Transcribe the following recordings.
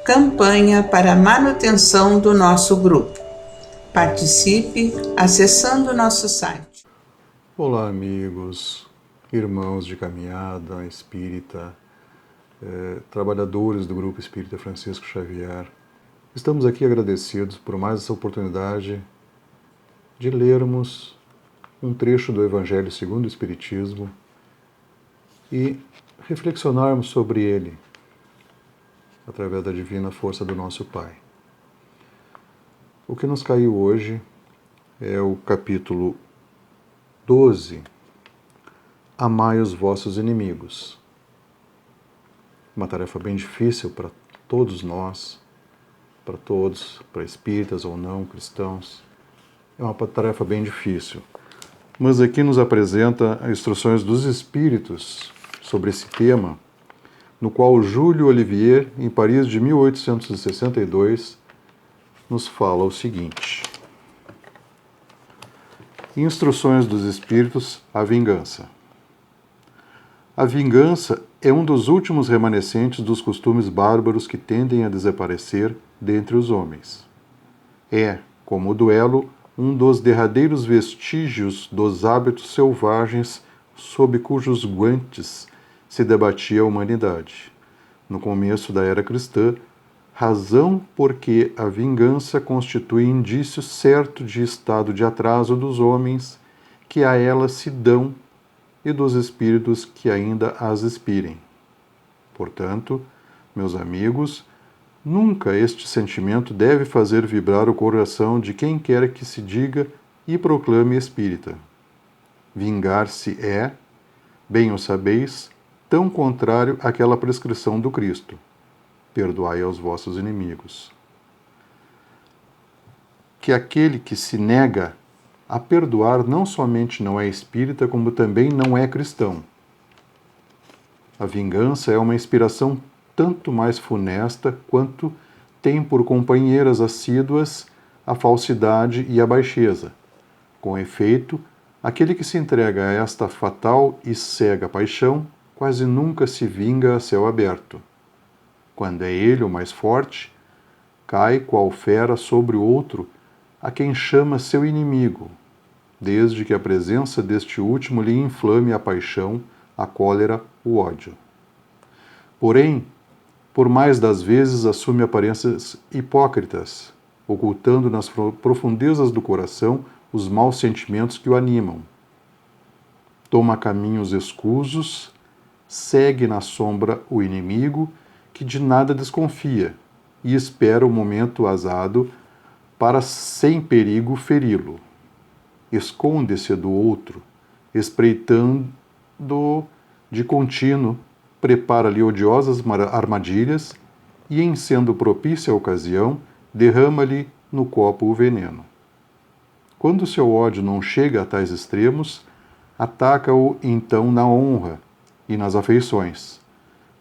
Campanha para a manutenção do nosso grupo. Participe acessando nosso site. Olá, amigos, irmãos de caminhada espírita, trabalhadores do Grupo Espírita Francisco Xavier. Estamos aqui agradecidos por mais essa oportunidade de lermos um trecho do Evangelho segundo o Espiritismo e reflexionarmos sobre ele através da divina força do nosso Pai. O que nos caiu hoje é o capítulo 12, Amai os vossos inimigos. Uma tarefa bem difícil para todos nós, para espíritas ou não, cristãos. É uma tarefa bem difícil. Mas aqui nos apresenta as instruções dos Espíritos sobre esse tema, no qual Júlio Olivier, em Paris de 1862, nos fala o seguinte: Instruções dos Espíritos à vingança. A vingança é um dos últimos remanescentes dos costumes bárbaros que tendem a desaparecer dentre os homens. É, como o duelo, um dos derradeiros vestígios dos hábitos selvagens sob cujos guantes se debatia a humanidade, no começo da era cristã, razão porque a vingança constitui indício certo de estado de atraso dos homens que a ela se dão e dos espíritos que ainda as expirem. Portanto, meus amigos, nunca este sentimento deve fazer vibrar o coração de quem quer que se diga e proclame espírita. Vingar-se é, bem o sabeis, tão contrário àquela prescrição do Cristo: perdoai aos vossos inimigos. Que aquele que se nega a perdoar não somente não é espírita, como também não é cristão. A vingança é uma inspiração tanto mais funesta quanto tem por companheiras assíduas a falsidade e a baixeza. Com efeito, aquele que se entrega a esta fatal e cega paixão quase nunca se vinga a céu aberto. Quando é ele o mais forte, cai qual fera sobre o outro, a quem chama seu inimigo, desde que a presença deste último lhe inflame a paixão, a cólera, o ódio. Porém, por mais das vezes assume aparências hipócritas, ocultando nas profundezas do coração os maus sentimentos que o animam. Toma caminhos escusos, segue na sombra o inimigo, que de nada desconfia, e espera o momento azado para, sem perigo, feri-lo. Esconde-se do outro, espreitando de contínuo, prepara-lhe odiosas armadilhas e, em sendo propícia a ocasião, derrama-lhe no copo o veneno. Quando seu ódio não chega a tais extremos, ataca-o então na honra e nas afeições.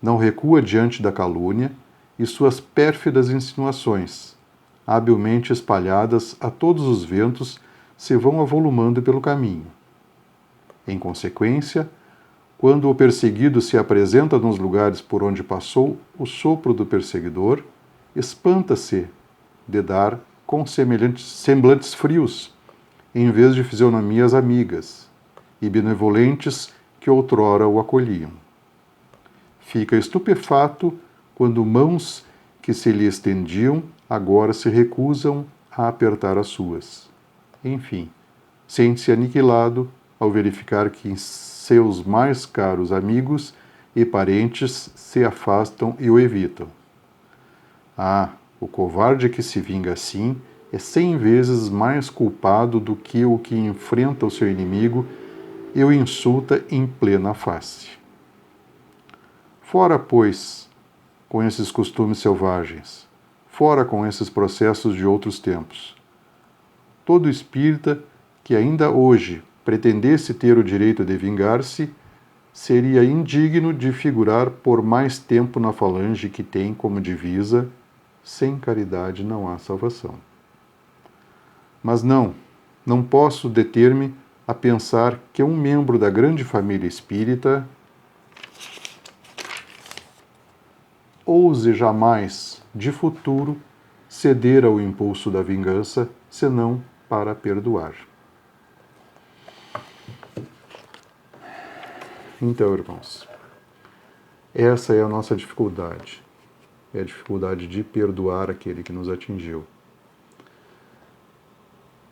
Não recua diante da calúnia e suas pérfidas insinuações, habilmente espalhadas a todos os ventos, se vão avolumando pelo caminho. Em consequência, quando o perseguido se apresenta nos lugares por onde passou o sopro do perseguidor, espanta-se de dar com semblantes frios, em vez de fisionomias amigas e benevolentes que outrora o acolhiam. Fica estupefato quando mãos que se lhe estendiam agora se recusam a apertar as suas. Enfim, sente-se aniquilado ao verificar que seus mais caros amigos e parentes se afastam e o evitam. Ah, o covarde que se vinga assim é 100 vezes mais culpado do que o que enfrenta o seu inimigo e o insulta em plena face. Fora, pois, com esses costumes selvagens, fora com esses processos de outros tempos. Todo espírita que ainda hoje pretendesse ter o direito de vingar-se seria indigno de figurar por mais tempo na falange que tem como divisa: sem caridade não há salvação. Mas não posso deter-me a pensar que um membro da grande família espírita ouse jamais de futuro, ceder ao impulso da vingança, senão para perdoar. Então, irmãos, essa é a nossa dificuldade. É a dificuldade de perdoar aquele que nos atingiu.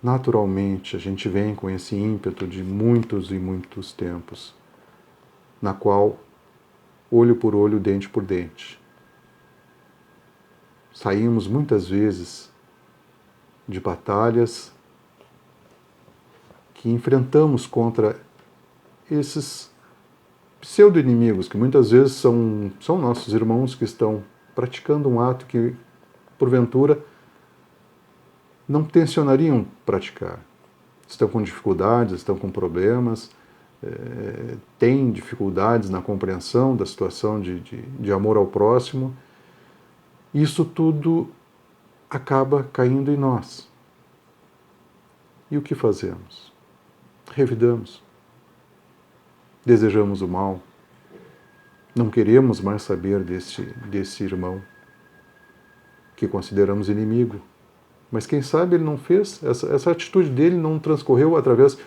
Naturalmente, a gente vem com esse ímpeto de muitos e muitos tempos, na qual, olho por olho, dente por dente, saímos muitas vezes de batalhas que enfrentamos contra esses pseudo-inimigos, que muitas vezes são nossos irmãos que estão praticando um ato que, porventura, não tensionariam praticar. Estão com dificuldades, estão com problemas, têm dificuldades na compreensão da situação de amor ao próximo. Isso tudo acaba caindo em nós. E o que fazemos? Revidamos. Desejamos o mal. Não queremos mais saber desse irmão que consideramos inimigo. Mas quem sabe ele não fez, essa atitude dele não transcorreu através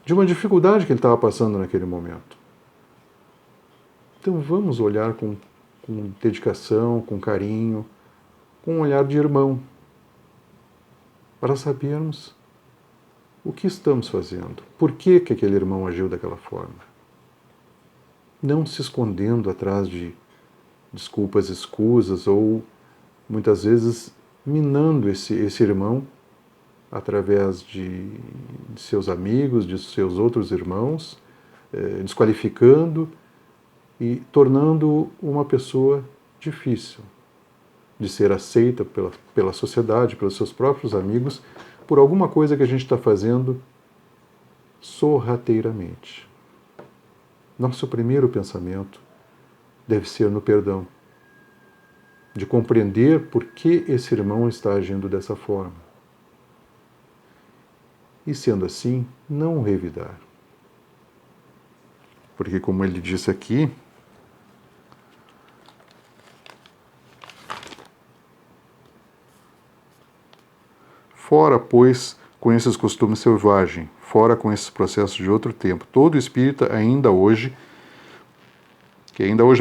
de uma dificuldade que ele estava passando naquele momento. Então vamos olhar com dedicação, com carinho, com um olhar de irmão, para sabermos o que estamos fazendo, por que aquele irmão agiu daquela forma. Não se escondendo atrás de desculpas, escusas, ou muitas vezes minando esse irmão através de seus amigos, de seus outros irmãos, desqualificando e tornando uma pessoa difícil de ser aceita pela sociedade, pelos seus próprios amigos, por alguma coisa que a gente está fazendo sorrateiramente. Nosso primeiro pensamento deve ser no perdão, de compreender por que esse irmão está agindo dessa forma. E sendo assim, não revidar. Porque, como ele disse aqui, fora, pois, com esses costumes selvagens, fora com esses processos de outro tempo, todo espírita que ainda hoje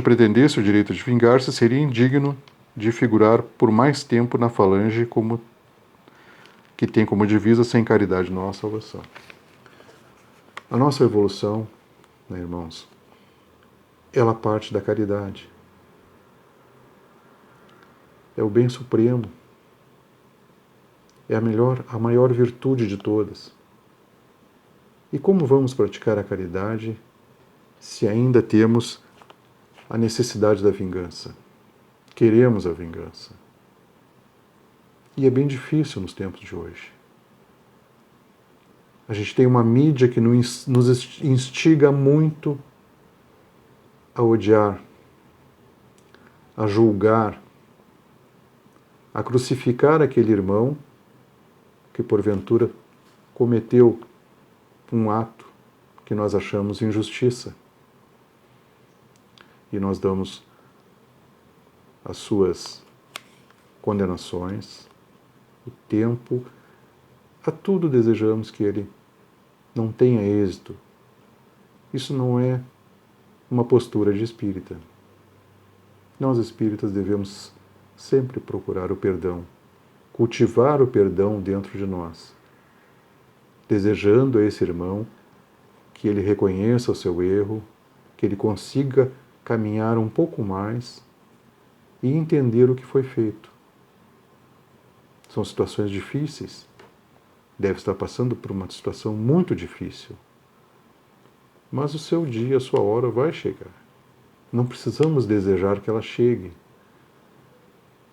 pretendesse o direito de vingar-se, seria indigno de figurar por mais tempo na falange que tem como divisa sem caridade não há salvação. A nossa evolução, né, irmãos, ela parte da caridade. É o bem supremo. É a maior virtude de todas. E como vamos praticar a caridade se ainda temos a necessidade da vingança? Queremos a vingança. E é bem difícil nos tempos de hoje. A gente tem uma mídia que nos instiga muito a odiar, a julgar, a crucificar aquele irmão que porventura cometeu um ato que nós achamos injustiça. E nós damos as suas condenações, o tempo, a tudo desejamos que ele não tenha êxito. Isso não é uma postura de espírita. Nós espíritas devemos sempre procurar o perdão, cultivar o perdão dentro de nós, desejando a esse irmão que ele reconheça o seu erro, que ele consiga caminhar um pouco mais e entender o que foi feito. São situações difíceis, deve estar passando por uma situação muito difícil, mas o seu dia, a sua hora vai chegar. Não precisamos desejar que ela chegue.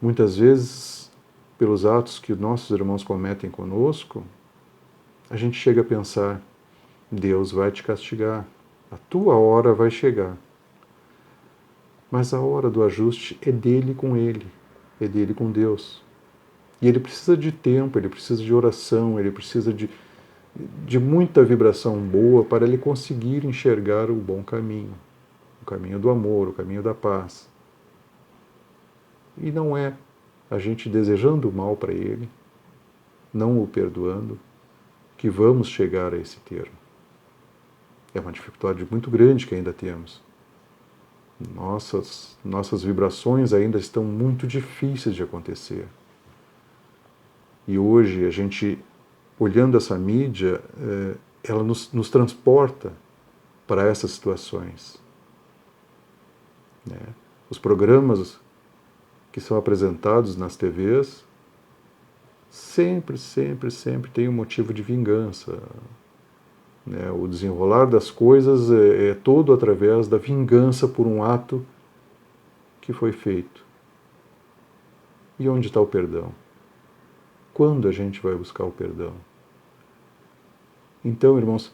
Muitas vezes, pelos atos que nossos irmãos cometem conosco, a gente chega a pensar: Deus vai te castigar, a tua hora vai chegar. Mas a hora do ajuste é dele com ele, é dele com Deus. E ele precisa de tempo, ele precisa de oração, ele precisa de muita vibração boa para ele conseguir enxergar o bom caminho, o caminho do amor, o caminho da paz. E não é a gente desejando o mal para ele, não o perdoando, que vamos chegar a esse termo. É uma dificuldade muito grande que ainda temos. Nossas vibrações ainda estão muito difíceis de acontecer. E hoje a gente, olhando essa mídia, ela nos transporta para essas situações. Né? Os programas que são apresentados nas TVs sempre tem um motivo de vingança. Né? O desenrolar das coisas é todo através da vingança por um ato que foi feito. E onde está o perdão? Quando a gente vai buscar o perdão? Então, irmãos,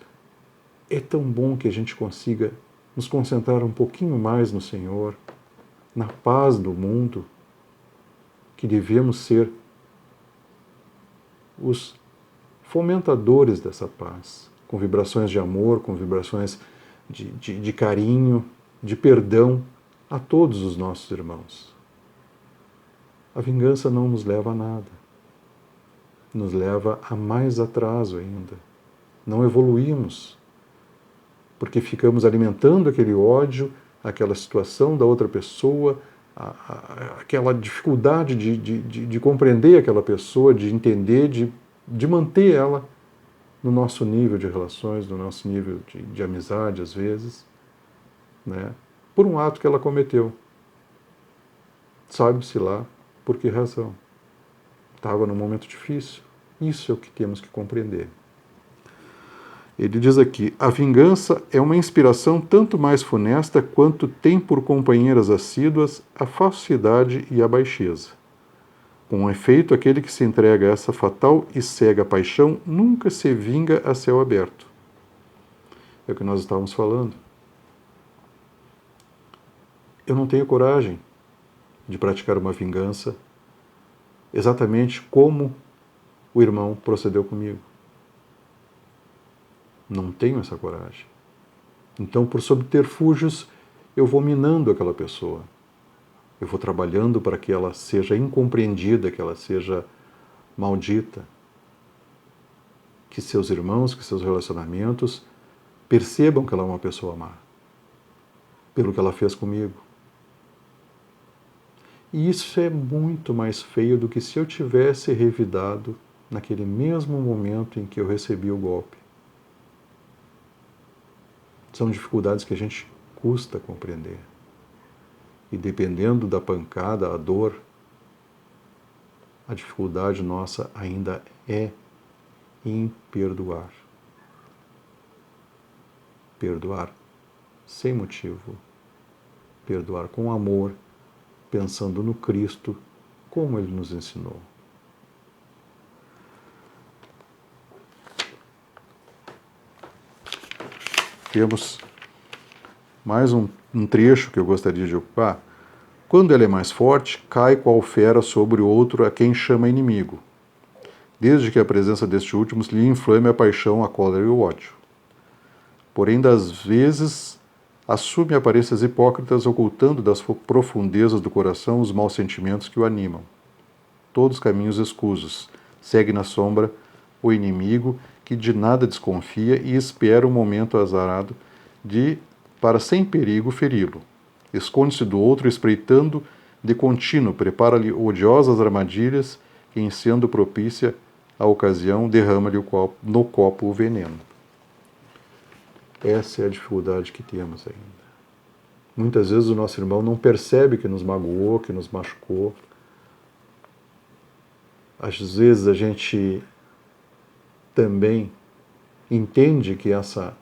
é tão bom que a gente consiga nos concentrar um pouquinho mais no Senhor, na paz do mundo, que devemos ser os fomentadores dessa paz, com vibrações de amor, com vibrações de carinho, de perdão a todos os nossos irmãos. A vingança não nos leva a nada, nos leva a mais atraso ainda. Não evoluímos, porque ficamos alimentando aquele ódio, aquela situação da outra pessoa, aquela dificuldade de compreender aquela pessoa, de entender, de manter ela no nosso nível de relações, no nosso nível de amizade, às vezes, né? Por um ato que ela cometeu. Sabe-se lá por que razão. Estava num momento difícil. Isso é o que temos que compreender. Ele diz aqui, a vingança é uma inspiração tanto mais funesta quanto tem por companheiras assíduas a falsidade e a baixeza. Com efeito, aquele que se entrega a essa fatal e cega paixão nunca se vinga a céu aberto. É o que nós estávamos falando. Eu não tenho coragem de praticar uma vingança exatamente como o irmão procedeu comigo. Não tenho essa coragem. Então, por subterfúgios, eu vou minando aquela pessoa. Eu vou trabalhando para que ela seja incompreendida, que ela seja maldita. Que seus irmãos, que seus relacionamentos percebam que ela é uma pessoa má, pelo que ela fez comigo. E isso é muito mais feio do que se eu tivesse revidado naquele mesmo momento em que eu recebi o golpe. São dificuldades que a gente custa compreender. E dependendo da pancada, a dor, a dificuldade nossa ainda é em perdoar. Perdoar sem motivo. Perdoar com amor, pensando no Cristo, como Ele nos ensinou. Temos mais um trecho que eu gostaria de ocupar. Quando ela é mais forte, cai qual fera sobre o outro a quem chama inimigo, desde que a presença destes últimos lhe inflame a paixão, a cólera e o ódio. Porém, das vezes, assume aparências hipócritas, ocultando das profundezas do coração os maus sentimentos que o animam. Todos caminhos escusos, segue na sombra o inimigo, que de nada desconfia e espera o momento azarado para sem perigo feri-lo. Esconde-se do outro, espreitando de contínuo, prepara-lhe odiosas armadilhas que, em sendo propícia a ocasião, derrama-lhe no copo o veneno. Essa é a dificuldade que temos ainda. Muitas vezes o nosso irmão não percebe que nos magoou, que nos machucou. Às vezes a gente também entende que essa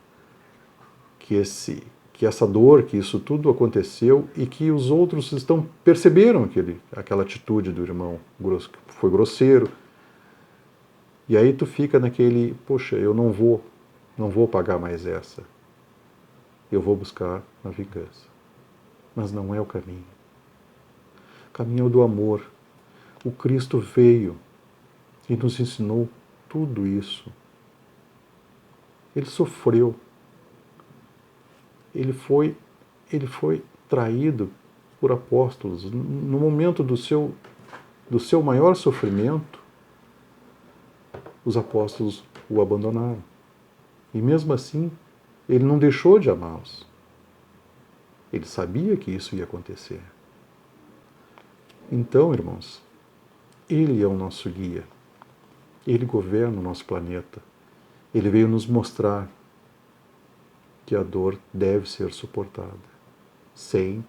dor, que isso tudo aconteceu e que os outros perceberam aquela atitude do irmão, que foi grosseiro. E aí tu fica naquele, poxa, eu não vou pagar mais essa. Eu vou buscar a vingança. Mas não é o caminho. O caminho é o do amor. O Cristo veio e nos ensinou tudo isso. Ele sofreu. Ele foi traído por apóstolos no momento do seu do seu maior sofrimento, os apóstolos o abandonaram. E mesmo assim, ele não deixou de amá-los. Ele sabia que isso ia acontecer. Então, irmãos, ele é o nosso guia. Ele governa o nosso planeta. Ele veio nos mostrar que a dor deve ser suportada, sem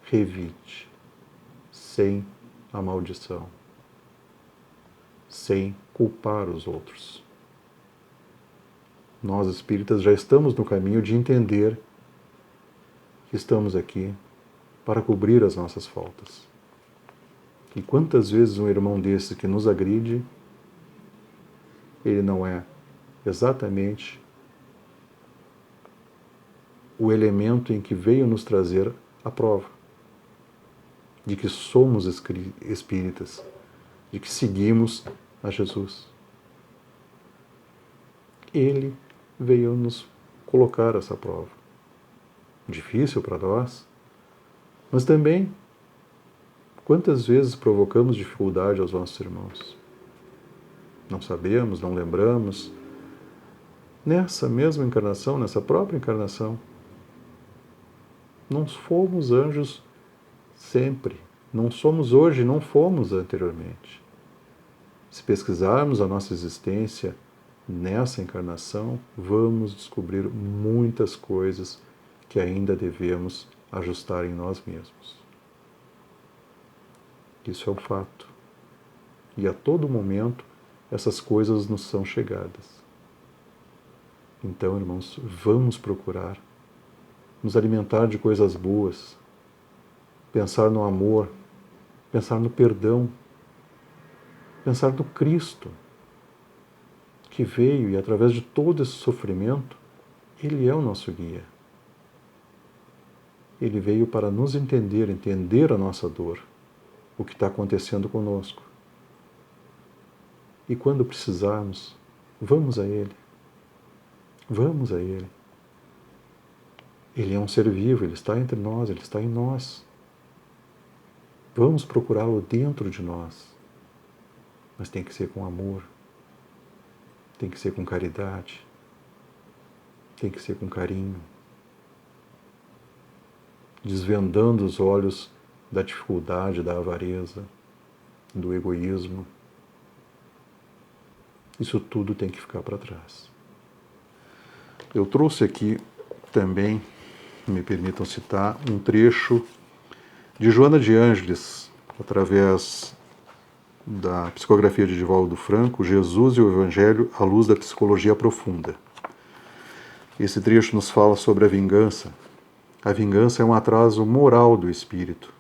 revide, sem a maldição, sem culpar os outros. Nós, espíritas, já estamos no caminho de entender que estamos aqui para cobrir as nossas faltas. E quantas vezes um irmão desse que nos agride, ele não é exatamente o elemento em que veio nos trazer a prova de que somos espíritas, de que seguimos a Jesus. Ele veio nos colocar essa prova. Difícil para nós, mas também quantas vezes provocamos dificuldade aos nossos irmãos? Não sabemos, não lembramos. Nessa mesma encarnação, nessa própria encarnação, não fomos anjos sempre. Não somos hoje, não fomos anteriormente. Se pesquisarmos a nossa existência nessa encarnação, vamos descobrir muitas coisas que ainda devemos ajustar em nós mesmos. Isso é um fato. E a todo momento, essas coisas nos são chegadas. Então, irmãos, vamos procurar nos alimentar de coisas boas, pensar no amor, pensar no perdão, pensar no Cristo, que veio e, através de todo esse sofrimento, Ele é o nosso guia. Ele veio para nos entender, entender a nossa dor, o que está acontecendo conosco. E quando precisarmos, vamos a Ele. Vamos a Ele. Ele é um ser vivo, Ele está entre nós, Ele está em nós. Vamos procurá-lo dentro de nós. Mas tem que ser com amor, tem que ser com caridade, tem que ser com carinho, desvendando os olhos da dificuldade, da avareza, do egoísmo. Isso tudo tem que ficar para trás. Eu trouxe aqui também, me permitam citar, um trecho de Joana de Ângeles, através da psicografia de Divaldo Franco, Jesus e o Evangelho à luz da psicologia profunda. Esse trecho nos fala sobre a vingança. A vingança é um atraso moral do espírito,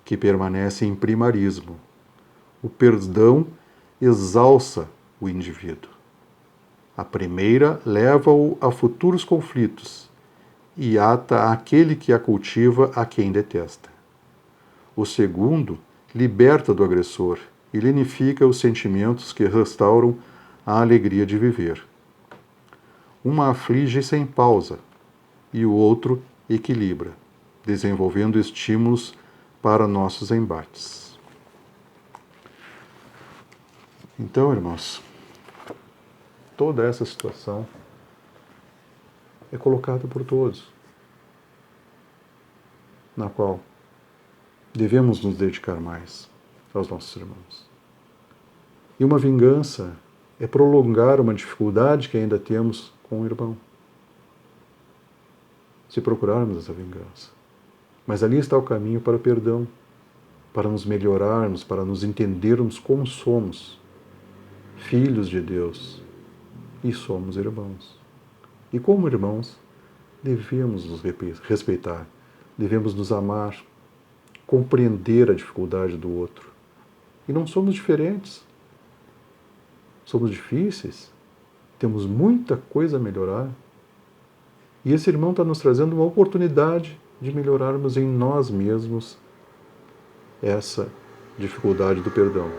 que permanece em primarismo. O perdão exalça o indivíduo. A primeira leva-o a futuros conflitos e ata aquele que a cultiva a quem detesta. O segundo liberta do agressor e lenifica os sentimentos que restauram a alegria de viver. Uma aflige sem pausa e o outro equilibra, desenvolvendo estímulos para nossos embates. Então, irmãos, toda essa situação é colocada por todos, na qual devemos nos dedicar mais aos nossos irmãos. E uma vingança é prolongar uma dificuldade que ainda temos com o irmão. Se procurarmos essa vingança. Mas ali está o caminho para o perdão, para nos melhorarmos, para nos entendermos como somos, filhos de Deus, e somos irmãos. E como irmãos, devemos nos respeitar, devemos nos amar, compreender a dificuldade do outro. E não somos diferentes. Somos difíceis, temos muita coisa a melhorar. E esse irmão está nos trazendo uma oportunidade de melhorarmos em nós mesmos essa dificuldade do perdão.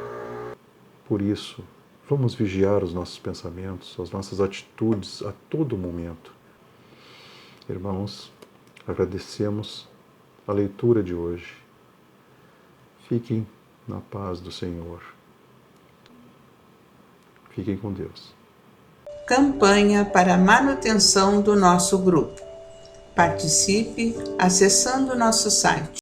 Por isso, vamos vigiar os nossos pensamentos, as nossas atitudes a todo momento. Irmãos, agradecemos a leitura de hoje. Fiquem Na paz do Senhor. Fiquem com Deus. Campanha para a manutenção do nosso grupo. Participe acessando nosso site